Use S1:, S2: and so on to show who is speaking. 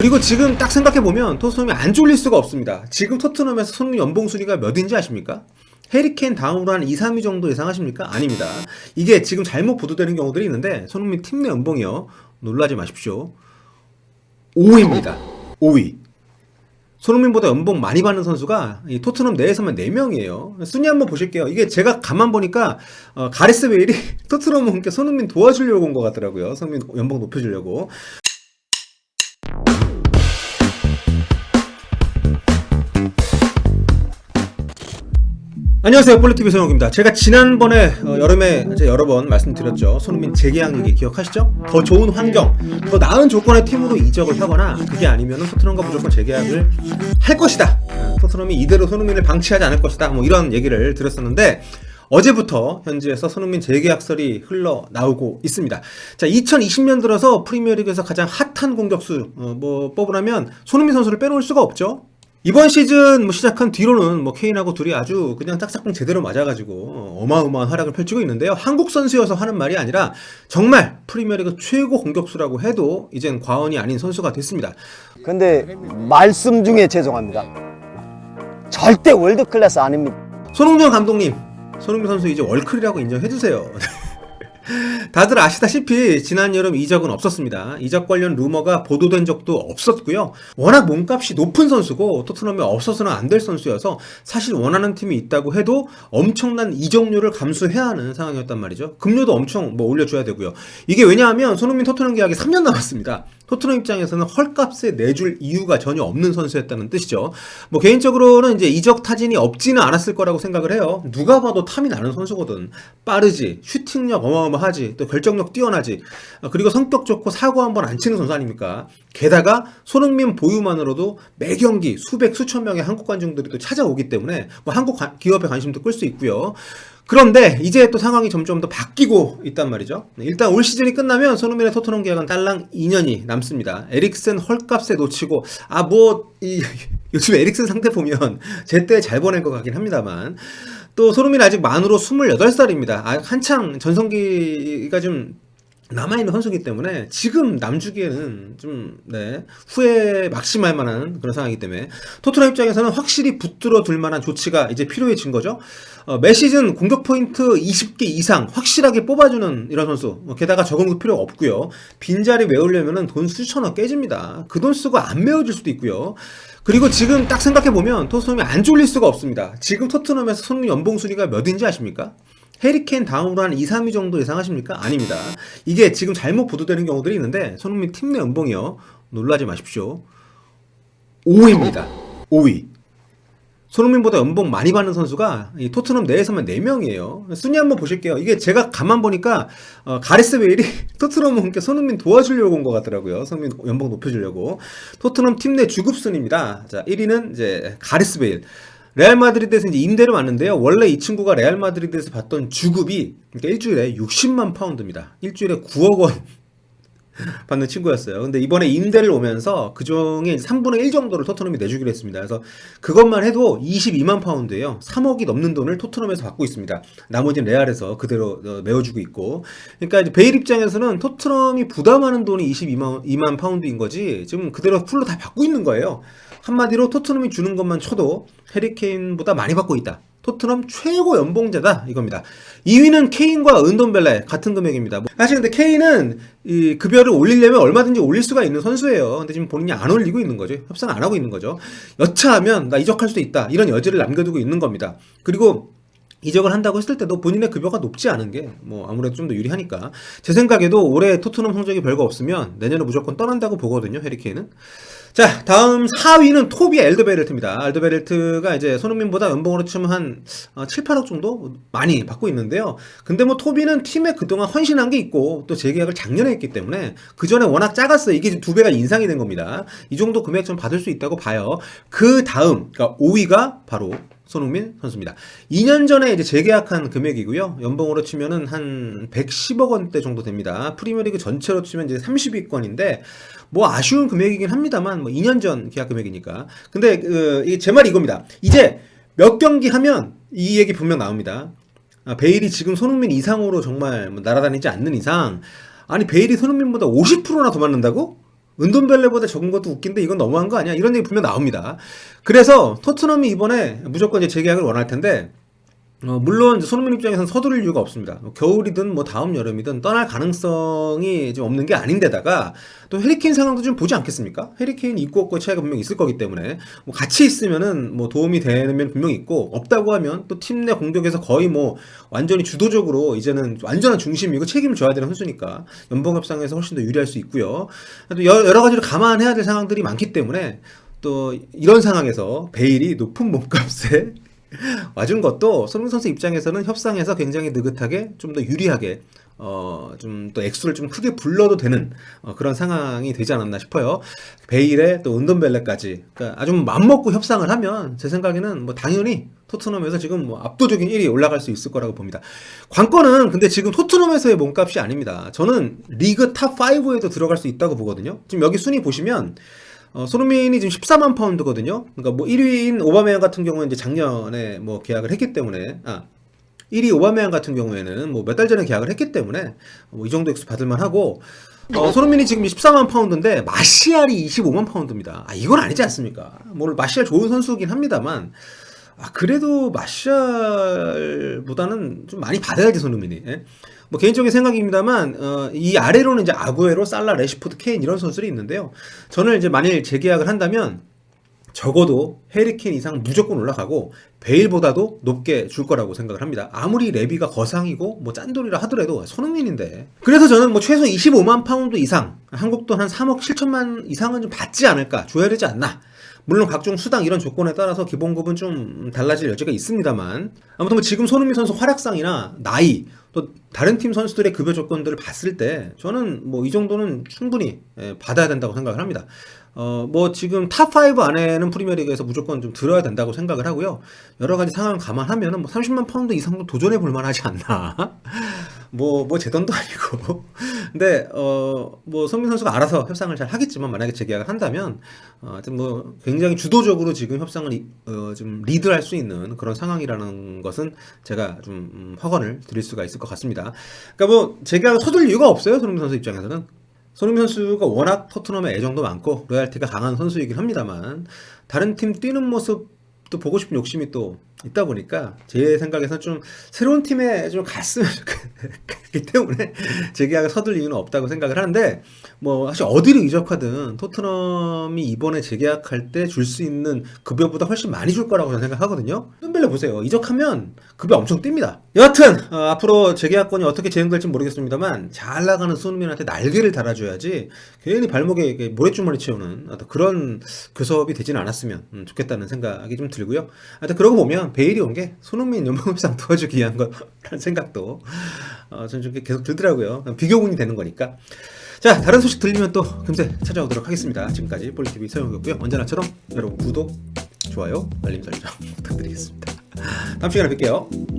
S1: 그리고 지금 딱 생각해보면 토트넘이 안 쫄릴 수가 없습니다. 지금 토트넘에서 손흥민 연봉 순위가 몇인지 아십니까? 해리케인 다음으로 한 2, 3위 정도 예상하십니까? 아닙니다. 이게 지금 잘못 보도되는 경우들이 있는데 손흥민 팀 내 연봉이요. 놀라지 마십시오. 5위입니다. 5위. 손흥민보다 연봉 많이 받는 선수가 이 토트넘 내에서만 4명이에요. 순위 한번 보실게요. 이게 제가 가만 보니까 가레스 베일이 토트넘은 손흥민 도와주려고 온 것 같더라고요. 손흥민 연봉 높여주려고. 안녕하세요, 볼리TV 손흥민입니다. 제가 지난번에 여름에 이제 여러 번 말씀드렸죠. 손흥민 재계약 얘기 기억하시죠? 더 좋은 환경, 더 나은 조건의 팀으로 이적을 하거나 그게 아니면 토트넘과 무조건 재계약을 할 것이다. 토트넘이 이대로 손흥민을 방치하지 않을 것이다. 뭐 이런 얘기를 드렸었는데 어제부터 현지에서 손흥민 재계약설이 흘러나오고 있습니다. 자, 2020년 들어서 프리미어리그에서 가장 핫한 공격수 뽑으라면 손흥민 선수를 빼놓을 수가 없죠. 이번 시즌 시작한 뒤로는 케인하고 둘이 아주 그냥 짝짝꿍 제대로 맞아가지고 어마어마한 활약을 펼치고 있는데요. 한국 선수여서 하는 말이 아니라 정말 프리미어리그 최고 공격수라고 해도 이젠 과언이 아닌 선수가 됐습니다.
S2: 근데 말씀 중에 죄송합니다. 절대 월드클래스 아닙니다.
S1: 손흥민 감독님, 손흥민 선수 이제 월클이라고 인정해주세요. 다들 아시다시피 지난 여름 이적은 없었습니다. 이적 관련 루머가 보도된 적도 없었고요. 워낙 몸값이 높은 선수고 토트넘에 없어서는 안 될 선수여서 사실 원하는 팀이 있다고 해도 엄청난 이적료를 감수해야 하는 상황이었단 말이죠. 급료도 엄청 올려줘야 되고요. 이게 왜냐하면 손흥민 토트넘 계약이 3년 남았습니다. 토트넘 입장에서는 헐값에 내줄 이유가 전혀 없는 선수였다는 뜻이죠. 개인적으로는 이제 이적 타진이 없지는 않았을 거라고 생각을 해요. 누가 봐도 탐이 나는 선수거든. 빠르지, 슈팅력 어마어마하지, 또 결정력 뛰어나지, 그리고 성격 좋고 사고 한번 안 치는 선수 아닙니까? 게다가 손흥민 보유만으로도 매 경기 수백 수천 명의 한국 관중들이 또 찾아오기 때문에 한국 기업의 관심도 끌 수 있고요. 그런데 이제 또 상황이 점점 더 바뀌고 있단 말이죠. 일단 올 시즌이 끝나면 손흥민의 토트넘 계약은 딸랑 2년이 남습니다. 에릭센 헐값에 놓치고 요즘 에릭센 상태 보면 제때 잘 보낼 것 같긴 합니다만 또 손흥민 아직 만으로 28살입니다. 한창 전성기가 좀 남아있는 선수이기 때문에 지금 남주기에는 좀 후회 막심할 만한 그런 상황이기 때문에 토트넘 입장에서는 확실히 붙들어 둘 만한 조치가 이제 필요해진 거죠. 매 시즌 공격 포인트 20개 이상 확실하게 뽑아주는 이런 선수, 게다가 적응도 필요가 없고요. 빈자리 메우려면 돈 수천억 깨집니다. 그 돈 쓰고 안 메워질 수도 있고요. 그리고 지금 딱 생각해보면 토트넘이 안 쫄릴 수가 없습니다. 지금 토트넘에서 손흥민 연봉 순위가 몇인지 아십니까? 해리케인 다음으로 한 2, 3위 정도 예상하십니까? 아닙니다. 이게 지금 잘못 보도되는 경우들이 있는데 손흥민 팀 내 연봉이요. 놀라지 마십시오. 5위입니다. 5위. 손흥민보다 연봉 많이 받는 선수가 이 토트넘 내에서만 4명이에요. 순위 한번 보실게요. 이게 제가 가만 보니까 가레스 베일이 토트넘은 손흥민 도와주려고 온 것 같더라고요. 손흥민 연봉 높여주려고. 토트넘 팀 내 주급 순위입니다. 자, 1위는 이제 가레스 베일. 레알 마드리드에서 이제 임대를 왔는데요. 원래 이 친구가 레알 마드리드에서 받던 주급이 일주일에 60만 파운드입니다. 일주일에 9억 원 받는 친구였어요. 근데 이번에 임대를 오면서 그중에 3분의 1 정도를 토트넘이 내주기로 했습니다. 그래서 그것만 해도 22만 파운드예요. 3억이 넘는 돈을 토트넘에서 받고 있습니다. 나머지는 레알에서 그대로 메워주고 있고. 그러니까 이제 베일 입장에서는 토트넘이 부담하는 돈이 22만 파운드인 거지 지금 그대로 풀로 다 받고 있는 거예요. 한마디로 토트넘이 주는 것만 쳐도 해리케인보다 많이 받고 있다. 토트넘 최고 연봉자다 이겁니다. 2위는 케인과 은돈벨레 같은 금액입니다. 사실 근데 케인은 이 급여를 올리려면 얼마든지 올릴 수가 있는 선수예요. 근데 지금 본인이 안 올리고 있는 거죠. 협상 안 하고 있는 거죠. 여차하면 나 이적할 수도 있다 이런 여지를 남겨두고 있는 겁니다. 그리고 이적을 한다고 했을 때도 본인의 급여가 높지 않은 게 아무래도 좀 더 유리하니까 제 생각에도 올해 토트넘 성적이 별거 없으면 내년에 무조건 떠난다고 보거든요. 해리케인은. 자, 다음 4위는 토비 엘더베르트입니다. 엘더베르트가 이제 손흥민보다 연봉으로 치면 한 7, 8억 정도 많이 받고 있는데요. 근데 토비는 팀에 그동안 헌신한 게 있고 또 재계약을 작년에 했기 때문에 그 전에 워낙 작았어요. 이게 2배가 인상이 된 겁니다. 이 정도 금액 좀 받을 수 있다고 봐요. 그 다음, 그러니까 5위가 바로 손흥민 선수입니다. 2년 전에 이제 재계약한 금액이고요. 연봉으로 치면은 한 110억 원대 정도 됩니다. 프리미어리그 전체로 치면 이제 30위권인데 아쉬운 금액이긴 합니다만 2년 전 계약 금액이니까. 근데 제 말이 이겁니다. 이제 몇 경기 하면 이 얘기 분명 나옵니다. 베일이 지금 손흥민 이상으로 정말 날아다니지 않는 이상, 아니 베일이 손흥민보다 50%나 더 맞는다고? 은돈벨레보다 적은 것도 웃긴데 이건 너무한 거 아니야? 이런 얘기 분명 나옵니다. 그래서 토트넘이 이번에 무조건 이제 재계약을 원할 텐데 물론 이제 손흥민 입장에서는 서두를 이유가 없습니다. 겨울이든 뭐 다음 여름이든 떠날 가능성이 좀 없는 게 아닌데다가 또 해리케인 상황도 좀 보지 않겠습니까? 해리케인 있고 없고의 차이가 분명히 있을 거기 때문에 뭐 같이 있으면은 뭐 도움이 되는 면 분명히 있고 없다고 하면 또 팀 내 공격에서 거의 뭐 완전히 주도적으로 이제는 완전한 중심이고 책임을 져야 되는 선수니까 연봉 협상에서 훨씬 더 유리할 수 있고요. 또 여러 가지로 감안해야 될 상황들이 많기 때문에 또 이런 상황에서 베일이 높은 몸값에 와준 것도 손흥민 선수 입장에서는 협상에서 굉장히 느긋하게 좀 더 유리하게 좀 또 액수를 좀 크게 불러도 되는 그런 상황이 되지 않았나 싶어요. 베일에 또 은돈벨레까지 그러니까 아주 맘먹고 협상을 하면 제 생각에는 뭐 당연히 토트넘에서 지금 뭐 압도적인 1위 올라갈 수 있을 거라고 봅니다. 관건은 근데 지금 토트넘에서의 몸값이 아닙니다. 저는 리그 탑 5에도 들어갈 수 있다고 보거든요. 지금 여기 순위 보시면 손흥민이 지금 14만 파운드거든요. 그러니까 뭐 1위인 오바메양 같은 경우는 이제 작년에 뭐 계약을 했기 때문에 1위 오바메양 같은 경우에는 뭐 몇 달 전에 계약을 했기 때문에 뭐 이 정도 액수 받을만 하고 손흥민이 지금 14만 파운드인데 마시알이 25만 파운드입니다. 이건 아니지 않습니까? 뭐 마시알 좋은 선수긴 합니다만 그래도 마시알보다는 좀 많이 받아야지 손흥민이. 예? 뭐 개인적인 생각입니다만 이 아래로는 이제 아구에로, 살라, 레시포드, 케인 이런 선수들이 있는데요. 저는 이제 만일 재계약을 한다면 적어도 해리케인 이상 무조건 올라가고 베일보다도 높게 줄 거라고 생각을 합니다. 아무리 레비가 거상이고 뭐 짠돌이라 하더라도 손흥민인데. 그래서 저는 뭐 최소 25만 파운드 이상, 한국 돈 한 3억 7천만 이상은 좀 받지 않을까, 줘야 되지 않나. 물론 각종 수당 이런 조건에 따라서 기본급은 좀 달라질 여지가 있습니다만 아무튼 뭐 지금 손흥민 선수 활약상이나 나이 또 다른 팀 선수들의 급여 조건들을 봤을 때 저는 뭐 이 정도는 충분히 받아야 된다고 생각을 합니다. 뭐 지금 탑5 안에는 프리미어리그에서 무조건 좀 들어야 된다고 생각을 하고요. 여러 가지 상황을 감안하면은 뭐 30만 파운드 이상도 도전해 볼 만하지 않나. 뭐 제 돈도 아니고. 근데 뭐 손흥민 선수가 알아서 협상을 잘 하겠지만 만약에 재계약을 한다면 하여튼 뭐 굉장히 주도적으로 지금 협상을 좀 리드할 수 있는 그런 상황이라는 것은 제가 좀 확언을 드릴 수가 있을 것 같습니다. 그러니까 뭐 재계약을 서둘 이유가 없어요. 손흥민 선수 입장에서는. 손흥민 선수가 워낙 토트넘에 애정도 많고 로얄티가 강한 선수이긴 합니다만 다른 팀 뛰는 모습도 보고 싶은 욕심이 또 있다 보니까 제 생각에서 좀 새로운 팀에 좀 갔으면 좋겠기 때문에 재계약을 서둘 이유는 없다고 생각을 하는데 뭐 사실 어디로 이적하든 토트넘이 이번에 재계약할 때 줄 수 있는 급여보다 훨씬 많이 줄 거라고 저는 생각하거든요. 은벨레 보세요. 이적하면 급여 엄청 뜁니다. 여하튼 앞으로 재계약권이 어떻게 진행될지 모르겠습니다만 잘 나가는 손흥민한테 날개를 달아줘야지 괜히 발목에 모래주머니 채우는 그런 교섭이 되지는 않았으면 좋겠다는 생각이 좀 들고요. 하여튼 그러고 보면 베일이 온 게 손흥민 연봉협상 도와주기 위한 거라는 생각도 저는 좀 계속 들더라고요. 비교군이 되는 거니까. 자, 다른 소식 들리면 또 금세 찾아오도록 하겠습니다. 지금까지 볼리TV 서영욱이었고요. 언제나처럼 여러분 구독, 좋아요, 알림 설정 부탁드리겠습니다. 다음 시간에 뵐게요.